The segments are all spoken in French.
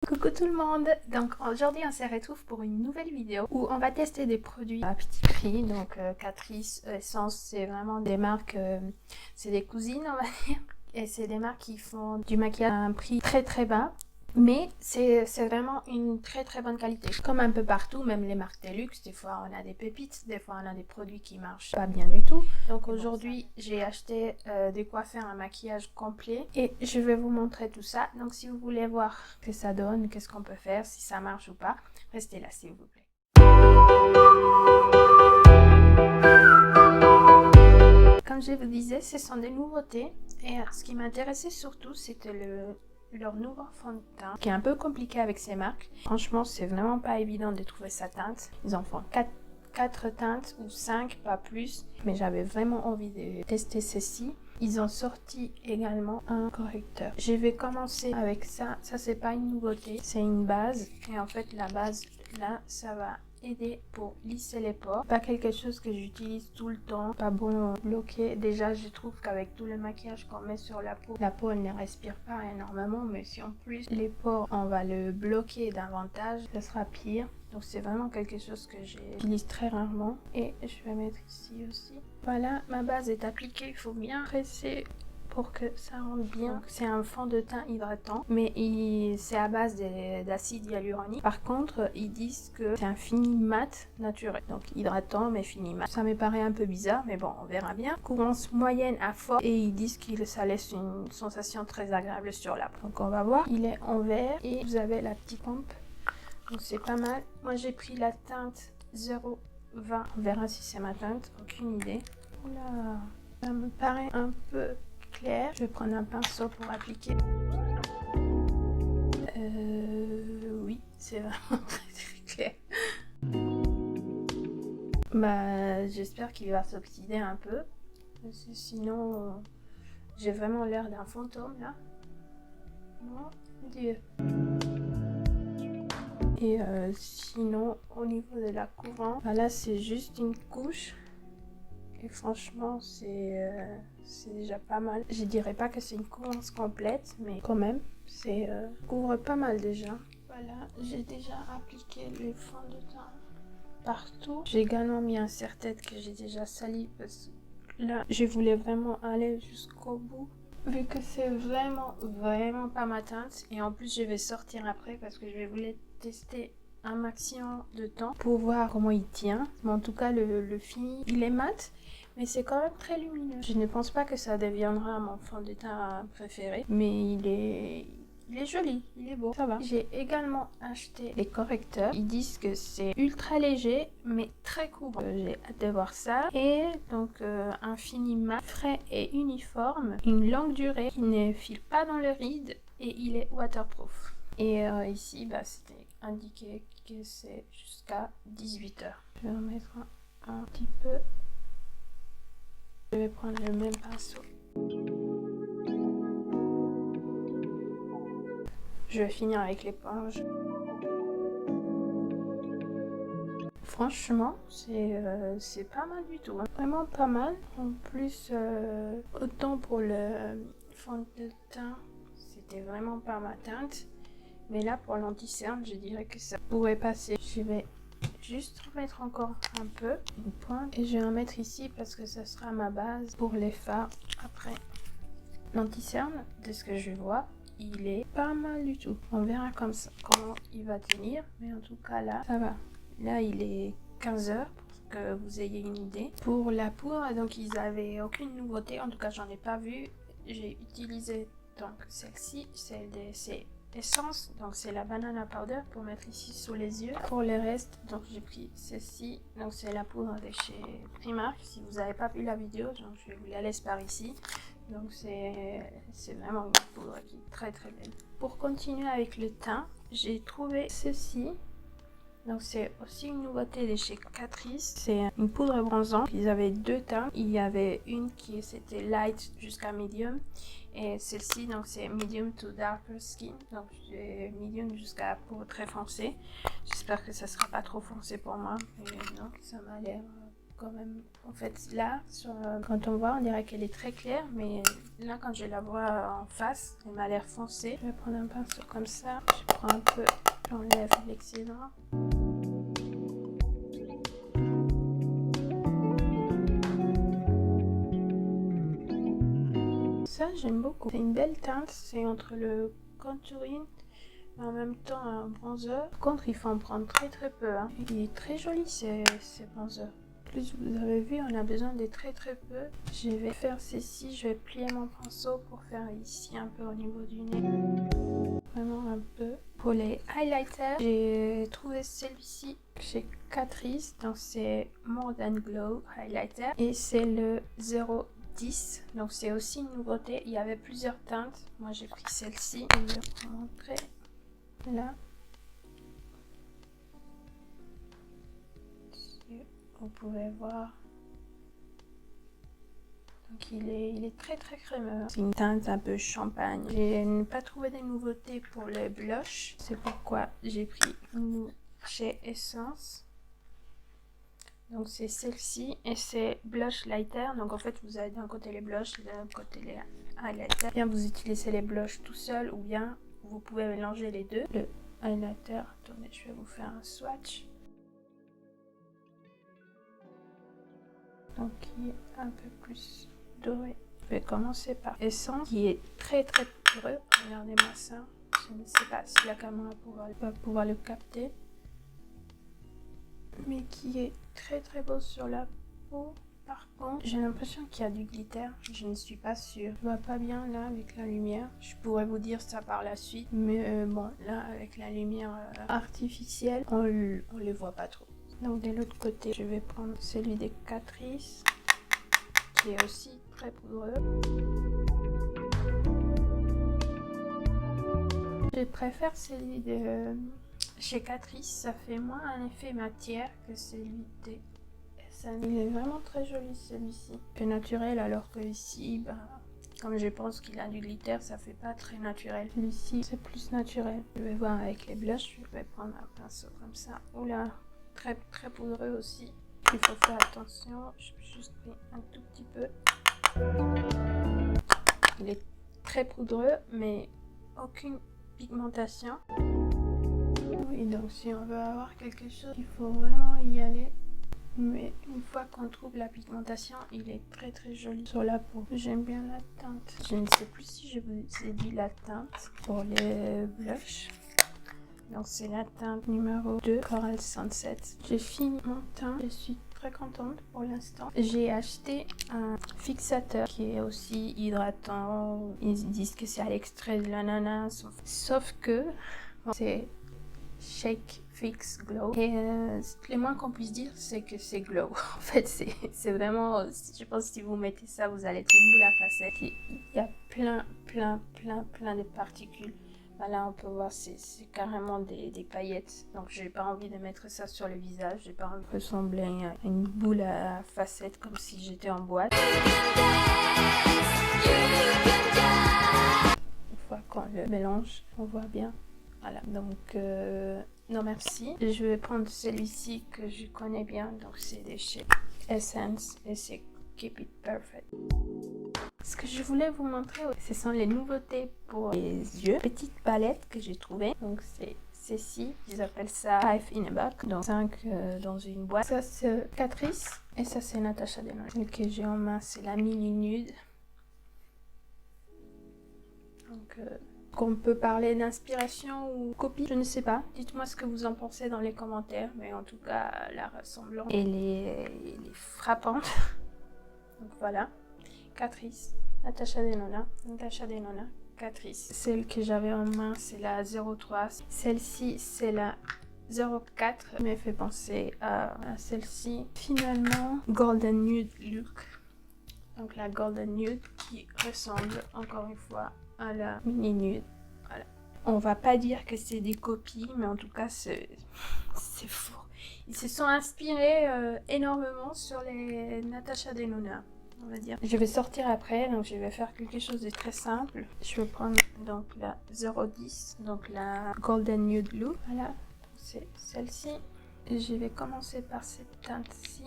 Coucou tout le monde, donc aujourd'hui on se retrouve pour une nouvelle vidéo où on va tester des produits à petit prix. Donc Catrice, Essence, c'est vraiment des marques, c'est des cousines on va dire, et c'est des marques qui font du maquillage à un prix très bas. Mais c'est vraiment une très bonne qualité. Comme un peu partout, même les marques de luxe, des fois on a des pépites, des fois on a des produits qui marchent pas bien du tout. Donc aujourd'hui j'ai acheté de quoi faire un maquillage complet et je vais vous montrer tout ça. Donc si vous voulez voir ce que ça donne, qu'est-ce qu'on peut faire, si ça marche ou pas, restez là s'il vous plaît. Comme je vous disais, ce sont des nouveautés et ce qui m'intéressait surtout c'était leur nouveau fond de teint qui est un peu compliqué avec ces marques. Franchement, c'est vraiment pas évident de trouver sa teinte. Ils en font 4 teintes ou 5, pas plus. Mais j'avais vraiment envie de tester ceci. Ils ont sorti également un correcteur. Je vais commencer avec ça. Ça, c'est pas une nouveauté, c'est une base. Et en fait, la base, là, ça va aider pour lisser les pores. Pas quelque chose que j'utilise tout le temps, pas bon bloquer. Déjà je trouve qu'avec tout le maquillage qu'on met sur la peau elle ne respire pas énormément, mais si en plus les pores on va le bloquer davantage, ça sera pire. Donc c'est vraiment quelque chose que j'utilise très rarement. Et je vais mettre ici aussi. Voilà, ma base est appliquée, il faut bien presser pour que ça rentre bien. C'est un fond de teint hydratant, mais c'est à base d'acide hyaluronique. Par contre, ils disent que c'est un fini mat naturel. Donc hydratant mais fini mat. Ça me paraît un peu bizarre, mais bon, on verra bien. Courance moyenne à fort et ils disent que ça laisse une sensation très agréable sur la peau. Donc on va voir. Il est en vert et vous avez la petite pompe. Donc c'est pas mal. Moi j'ai pris la teinte 0,20. On verra si c'est ma teinte. Aucune idée. Oula, ça me paraît un peu clair. Je vais prendre un pinceau pour appliquer. Oui, c'est vraiment très clair. Bah, j'espère qu'il va s'oxyder un peu. Parce que sinon, j'ai vraiment l'air d'un fantôme là. Mon Dieu. Et sinon, au niveau de la couvrance, bah là c'est juste une couche. Et franchement, c'est déjà pas mal. Je dirais pas que c'est une couvrance complète, mais quand même, c'est couvre pas mal déjà. Voilà, j'ai déjà appliqué le fond de teint partout. J'ai également mis un serre-tête que j'ai déjà sali parce que là, je voulais vraiment aller jusqu'au bout. Vu que c'est vraiment pas ma teinte. Et en plus, je vais sortir après parce que je voulais tester un maximum de temps pour voir comment il tient. Mais en tout cas, le fini, il est mat. Mais c'est quand même très lumineux. Je ne pense pas que ça deviendra mon fond de teint préféré. Mais il est joli, il est beau, ça va. J'ai également acheté les correcteurs. Ils disent que c'est ultra léger, mais très couvrant. J'ai hâte de voir ça. Et donc un fini mat, frais et uniforme. Une longue durée qui ne file pas dans le ride. Et il est waterproof. Et ici, bah, c'était indiqué que c'est jusqu'à 18 h. Je vais en mettre un petit peu. Je vais prendre le même pinceau. Je vais finir avec l'éponge. Franchement, c'est pas mal du tout. Hein. Vraiment pas mal. En plus, autant pour le fond de teint, c'était vraiment pas ma teinte. Mais là, pour l'anti-cerne, je dirais que ça pourrait passer. Je vais juste remettre encore un peu, une pointe. Et je vais en mettre ici parce que ça sera ma base pour les fards après. L'anti-cerne, de ce que je vois, il est pas mal du tout. On verra comme ça comment il va tenir. Mais en tout cas là, ça va. Là, il est 15 h pour que vous ayez une idée. Pour la poudre, donc ils avaient aucune nouveauté. En tout cas, j'en ai pas vu. J'ai utilisé donc celle-ci, celle de ces Essence, donc c'est la banana powder pour mettre ici sous les yeux. Pour le reste, donc j'ai pris celle-ci, donc c'est la poudre de chez Primark. Si vous n'avez pas vu la vidéo, donc je vous la laisse par ici. Donc c'est vraiment une poudre qui est très belle. Pour continuer avec le teint, j'ai trouvé ceci. Donc c'est aussi une nouveauté de chez Catrice. C'est une poudre bronzante. Ils avaient deux teintes. Il y avait une qui c'était light jusqu'à medium. Et celle-ci, donc c'est medium to darker skin. Donc j'ai medium jusqu'à peau très foncée. J'espère que ça sera pas trop foncé pour moi. Mais non, ça m'a l'air quand même. En fait là, quand on voit, on dirait qu'elle est très claire. Mais là, quand je la vois en face, elle m'a l'air foncée. Je vais prendre un pinceau comme ça. Je prends un peu, j'enlève l'excédent. Ça, j'aime beaucoup. C'est une belle teinte, c'est entre le contouring et en même temps un bronzer. Par contre, il faut en prendre très peu. Hein. Il est très joli ces bronzers. Plus vous avez vu, on a besoin de très peu. Je vais faire ceci, je vais plier mon pinceau pour faire ici un peu au niveau du nez. Vraiment un peu. Pour les highlighters, j'ai trouvé celui-ci chez Catrice, donc c'est More Than Glow Highlighter et c'est le 010, donc c'est aussi une nouveauté. Il y avait plusieurs teintes, moi j'ai pris celle-ci. Je vais vous montrer là. Vous pouvez voir. Donc il est très crémeux. C'est une teinte un peu champagne. Je n'ai pas trouvé de nouveautés pour les blushs. C'est pourquoi j'ai pris une chez Essence. Donc c'est celle-ci et c'est blush lighter. Donc en fait vous avez d'un côté les blushs et d'un côté les highlighters. Bien vous utilisez les blushs tout seul ou bien vous pouvez mélanger les deux. Le highlighter, attendez, je vais vous faire un swatch. Donc qui est un peu plus doré. Je vais commencer par Essence qui est très poudreux. Regardez-moi ça. Je ne sais pas si la caméra va pouvoir le capter. Mais qui est très beau sur la peau. Par contre, j'ai l'impression qu'il y a du glitter. Je ne suis pas sûre. Je vois pas bien là avec la lumière. Je pourrais vous dire ça par la suite. Mais bon, là avec la lumière artificielle, on les voit pas trop. Donc de l'autre côté, je vais prendre celui des Catrice qui est aussi très poudreux. Je préfère celui de chez Catrice, ça fait moins un effet matière que celui des SN. Il est vraiment très joli celui-ci. C'est naturel alors que ici, comme je pense qu'il a du glitter, ça fait pas très naturel. Celui-ci, c'est plus naturel. Je vais voir avec les blushs, je vais prendre un pinceau comme ça. Oula, très poudreux aussi. Il faut faire attention, je vais juste pris un tout petit peu. Il est très poudreux, mais aucune pigmentation. Oui, donc si on veut avoir quelque chose, il faut vraiment y aller. Mais une fois qu'on trouve la pigmentation, il est très joli sur la peau. J'aime bien la teinte. Je ne sais plus si je vous ai dit la teinte pour les blushs. Donc c'est la teinte numéro 2, Coral Sunset. J'ai fini mon teint, je suis très contente pour l'instant. J'ai acheté un fixateur qui est aussi hydratant. Ils disent que c'est à l'extrait de l'ananas, sauf que c'est Shake Fix Glow. Et le moins qu'on puisse dire, c'est que c'est glow. En fait, c'est vraiment, je pense que si vous mettez ça, vous allez être une boule à facettes. Il y a plein de particules. Là, on peut voir, c'est carrément des paillettes. Donc, j'ai pas envie de mettre ça sur le visage. J'ai pas envie de ressembler à une boule à facettes comme si j'étais en boîte. Une fois qu'on le mélange, on voit bien. Voilà, donc non merci. Je vais prendre celui-ci que je connais bien. Donc, c'est de chez Essence et c'est Keep It Perfect. Ce que je voulais vous montrer, ce sont les nouveautés pour les yeux. Petite palette que j'ai trouvée. Donc c'est ceci, ils appellent ça 5 in a box. Donc 5 dans une boîte. Ça c'est Catrice et ça c'est Natasha Denona. Celle que j'ai en main c'est la mini nude. Donc qu'on peut parler d'inspiration ou copie, je ne sais pas. Dites-moi ce que vous en pensez dans les commentaires. Mais en tout cas la ressemblance elle est frappante. Donc voilà. Catrice, Natasha Denona, Catrice. Celle que j'avais en main, c'est la 03. Celle-ci, c'est la 04. Elle me fait penser à celle-ci. Finalement, Golden Nude Look. Donc la Golden Nude qui ressemble encore une fois à la Mini Nude. Voilà. On va pas dire que c'est des copies, mais en tout cas, c'est faux. Ils se sont inspirés énormément sur les Natasha Denona. On va dire. Je vais sortir après, donc je vais faire quelque chose de très simple. Je vais prendre donc la 010, donc la Golden Nude Look. Voilà, c'est celle-ci. Je vais commencer par cette teinte-ci.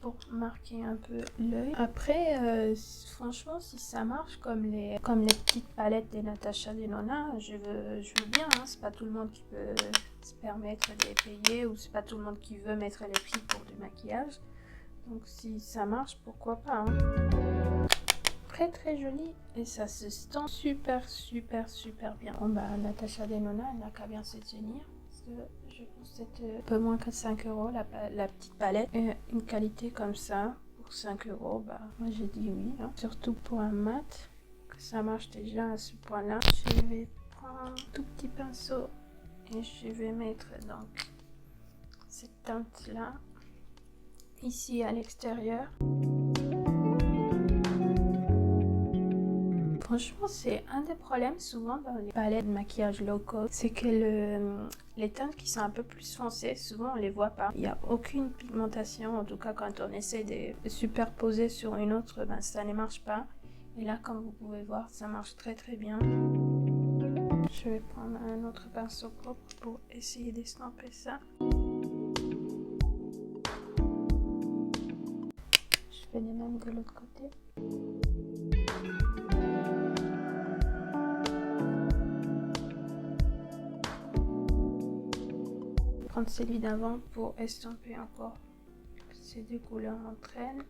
pour marquer un peu l'œil. Après, franchement, si ça marche comme les petites palettes des Natasha Denona, je veux bien. Hein. C'est pas tout le monde qui peut se permettre de les payer, ou c'est pas tout le monde qui veut mettre les prix pour du maquillage. Donc si ça marche, pourquoi pas. Hein. Très très joli et ça se sent super bien. Bon bah Natasha Denona, elle n'a qu'à bien se tenir. Je pense que c'était un peu moins que 5 € la petite palette. Et une qualité comme ça, pour 5 €, bah moi j'ai dit oui. Hein. Surtout pour un mat, que ça marche déjà à ce point-là. Je vais prendre un tout petit pinceau et je vais mettre donc cette teinte-là, ici à l'extérieur. Franchement, c'est un des problèmes souvent dans les palettes de maquillage low cost, c'est que les teintes qui sont un peu plus foncées, souvent on les voit pas. Il n'y a aucune pigmentation, en tout cas quand on essaie de superposer sur une autre, ben, ça ne marche pas. Et là, comme vous pouvez voir, ça marche très bien. Je vais prendre un autre pinceau propre pour essayer d'estomper ça. Je fais les mêmes de l'autre côté. Prendre celui d'avant pour estomper encore ces deux couleurs entre elles.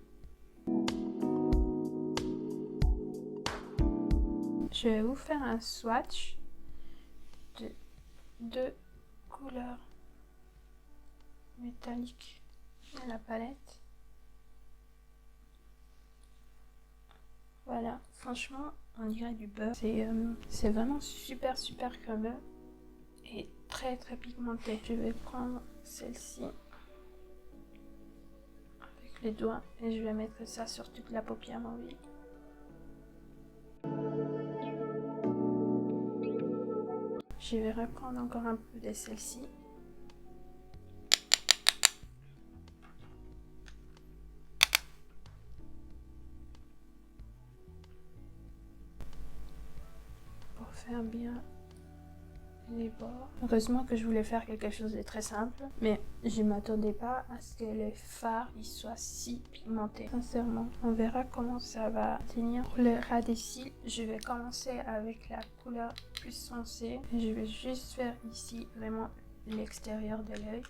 Je vais vous faire un swatch de deux couleurs métalliques de la palette. Voilà, franchement, on dirait du beurre. C'est vraiment super crémeux et très pigmenté. Je vais prendre celle-ci avec les doigts et je vais mettre ça sur toute la paupière mobile. Je vais reprendre encore un peu de celle-ci. Pour faire bien les bords. Heureusement que je voulais faire quelque chose de très simple, mais je m'attendais pas à ce que les fards ils soient si pigmentés. Sincèrement, on verra comment ça va tenir. Pour le ras des cils, je vais commencer avec la couleur plus foncée. Je vais juste faire ici vraiment l'extérieur de l'œil.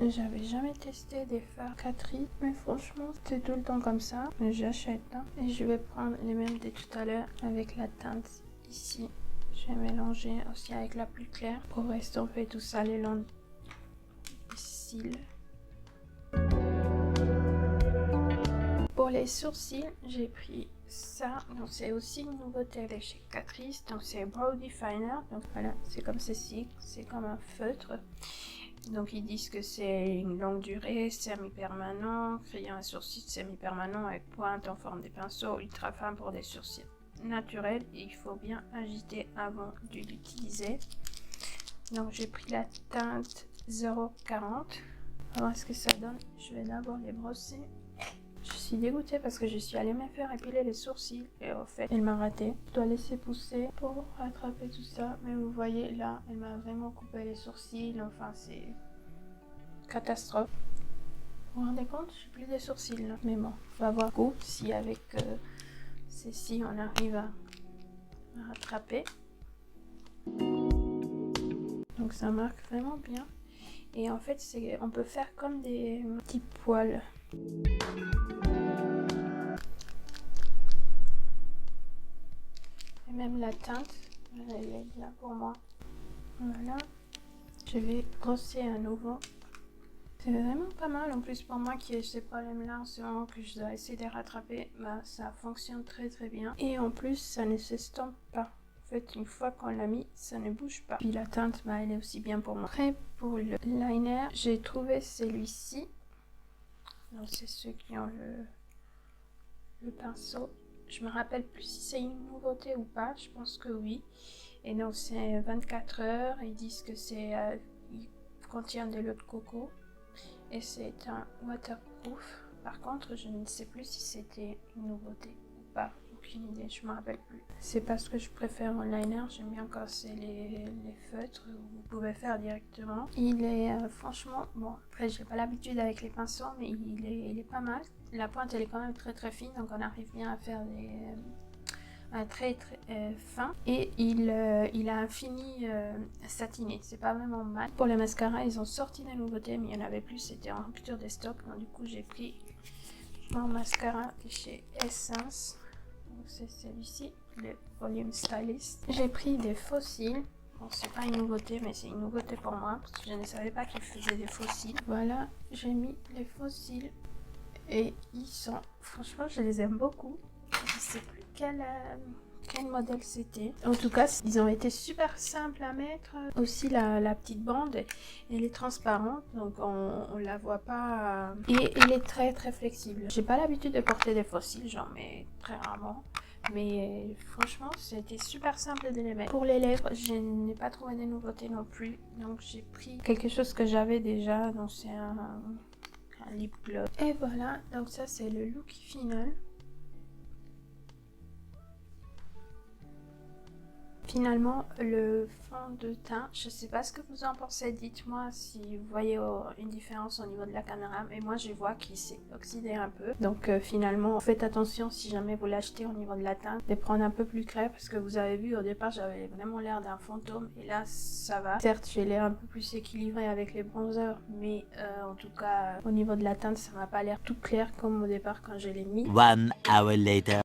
J'avais jamais testé des fards Catrice, mais franchement c'est tout le temps comme ça. J'achète hein. Et je vais prendre les mêmes de tout à l'heure avec la teinte ici. Je vais mélanger aussi avec la plus claire pour estomper tout ça le long des cils. Pour les sourcils, j'ai pris ça. Donc c'est aussi une nouveauté de chez Catrice. Donc c'est Brow Definer. Donc voilà, c'est comme ceci, c'est comme un feutre. Donc ils disent que c'est une longue durée, semi-permanent, créant un sourcil semi-permanent avec pointe en forme de pinceau, ultra fin pour des sourcils naturels. Et il faut bien agiter avant de l'utiliser. Donc j'ai pris la teinte 040. On va voir ce que ça donne. Je vais d'abord les brosser. Je suis dégoûtée parce que je suis allée me faire épiler les sourcils et au fait elle m'a raté. Je dois laisser pousser pour rattraper tout ça, mais vous voyez là elle m'a vraiment coupé les sourcils. Enfin c'est catastrophe. Vous vous rendez compte, j'ai plus des sourcils là. Mais bon, on va voir si avec ceci on arrive à rattraper. Donc ça marque vraiment bien. Et en fait on peut faire comme des petits poils. Et même la teinte, elle est là pour moi. Voilà. Je vais brosser à nouveau. C'est vraiment pas mal. En plus pour moi qui ai ces problèmes là en ce moment que je dois essayer de rattraper, bah, ça fonctionne très bien. Et en plus ça ne s'estompe pas. En fait une fois qu'on l'a mis, ça ne bouge pas. Puis la teinte, bah, elle est aussi bien pour moi. Après pour le liner, j'ai trouvé celui-ci. Donc c'est ceux qui ont le pinceau. Je me rappelle plus si c'est une nouveauté ou pas, je pense que oui. Et donc c'est 24 heures, ils disent que il contient de l'eau de coco et c'est un waterproof. Par contre, je ne sais plus si c'était une nouveauté ou pas. Donc aucune idée, je me rappelle plus. C'est parce que je préfère en liner, j'aime bien quand c'est les feutres, vous pouvez faire directement. Il est franchement, bon après j'ai pas l'habitude avec les pinceaux, mais il est pas mal. La pointe elle est quand même très fine, donc on arrive bien à faire un trait très fin. Et il a un fini satiné, c'est pas vraiment mal. Pour le mascara, ils ont sorti des nouveautés, mais il y en avait plus, c'était en rupture des stocks, donc du coup j'ai pris mon mascara chez Essence, c'est celui-ci, le Volume Stylist. J'ai pris des fossiles, bon c'est pas une nouveauté mais c'est une nouveauté pour moi parce que je ne savais pas qu'ils faisaient des fossiles. Voilà, j'ai mis les fossiles et ils sont, franchement je les aime beaucoup. Je sais plus quel modèle c'était. En tout cas, ils ont été super simples à mettre. Aussi la petite bande, elle est transparente, donc on la voit pas. Et il est très flexible. J'ai pas l'habitude de porter des fossiles, j'en mets très rarement. Mais franchement, c'était super simple de les mettre. Pour les lèvres, je n'ai pas trouvé de nouveautés non plus. Donc j'ai pris quelque chose que j'avais déjà. Donc c'est un lip gloss. Et voilà, donc ça c'est le look final. Finalement, le fond de teint, je sais pas ce que vous en pensez, dites-moi si vous voyez une différence au niveau de la caméra, mais moi je vois qu'il s'est oxydé un peu. Donc finalement, faites attention si jamais vous l'achetez au niveau de la teinte, de prendre un peu plus clair parce que vous avez vu au départ j'avais vraiment l'air d'un fantôme et là ça va. Certes, j'ai l'air un peu plus équilibré avec les bronzers, mais en tout cas au niveau de la teinte, ça m'a pas l'air tout clair comme au départ quand je l'ai mis. 1 hour later.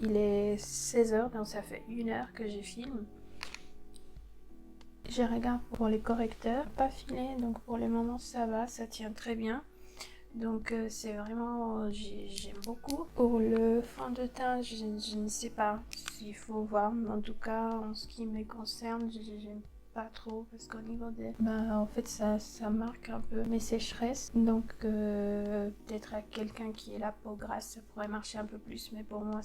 Il est 16h, donc ça fait 1 heure que je filme. Je regarde pour les correcteurs, pas filé, donc pour le moment ça va, ça tient très bien. Donc c'est vraiment, j'aime beaucoup. Pour le fond de teint, je ne sais pas s'il faut voir, mais en tout cas en ce qui me concerne, j'aime pas trop parce qu'au niveau des... en fait ça marque un peu mes sécheresses, donc peut-être à quelqu'un qui est la peau grasse ça pourrait marcher un peu plus, mais pour moi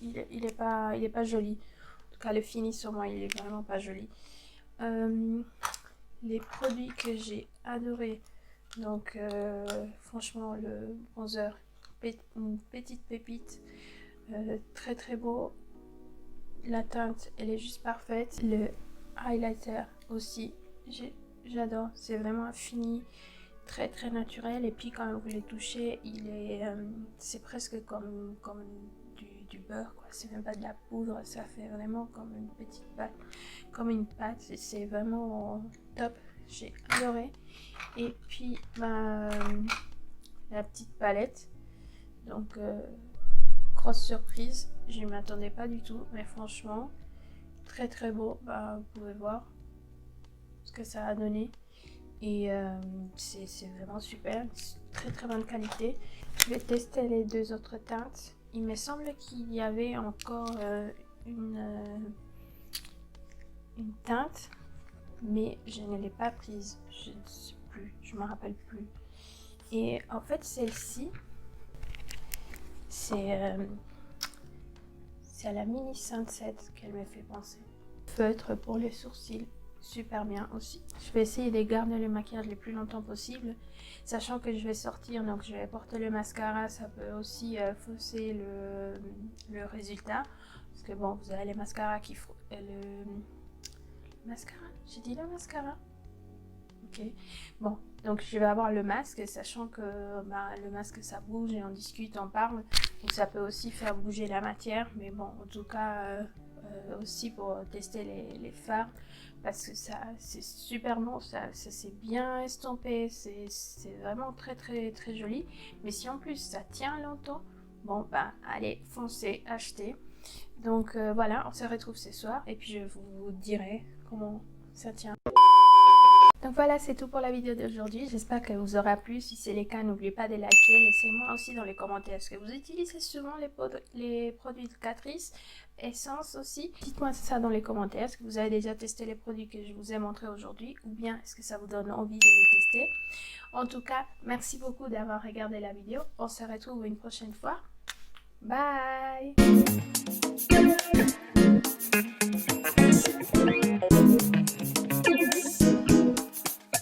il est pas joli. En tout cas le fini sur moi il est vraiment pas joli. Les produits que j'ai adoré, donc franchement le bronzer, une petite pépite, très beau. La teinte elle est juste parfaite. Le highlighter aussi j'adore, c'est vraiment un fini très naturel, et puis quand vous les touchez il est c'est presque comme du beurre quoi, c'est même pas de la poudre, ça fait vraiment comme une petite pâte, comme une pâte, c'est vraiment top, j'ai adoré. Et puis la petite palette, donc grosse surprise, je m'attendais pas du tout, mais franchement très beau. Vous pouvez voir ce que ça a donné et c'est vraiment super, très bonne qualité. Je vais tester les deux autres teintes. Il me semble qu'il y avait encore une teinte, mais je ne l'ai pas prise, je ne sais plus, je me rappelle plus. Et en fait celle-ci c'est à la mini Sunset qu'elle me fait penser. Feutre pour les sourcils, super bien aussi. Je vais essayer de garder le maquillage le plus longtemps possible, sachant que je vais sortir, donc je vais porter le mascara, ça peut aussi fausser le résultat, parce que bon, vous avez les mascaras qui font le mascara, j'ai dit le mascara, ok, bon, donc je vais avoir le masque, sachant que le masque ça bouge et on discute, on parle, donc ça peut aussi faire bouger la matière, mais bon, en tout cas aussi pour tester les fards, parce que ça c'est super bon, ça c'est bien estompé, c'est vraiment très joli. Mais si en plus ça tient longtemps, bon allez, foncez, achetez. Donc voilà, on se retrouve ce soir et puis je vous dirai comment ça tient. Donc voilà, c'est tout pour la vidéo d'aujourd'hui. J'espère que vous aura plu. Si c'est le cas, n'oubliez pas de liker. Laissez-moi aussi dans les commentaires est-ce que vous utilisez souvent les produits de Catrice, Essence aussi. Dites-moi ça dans les commentaires. Est-ce que vous avez déjà testé les produits que je vous ai montrés aujourd'hui, ou bien est-ce que ça vous donne envie de les tester? En tout cas, merci beaucoup d'avoir regardé la vidéo. On se retrouve une prochaine fois. Bye!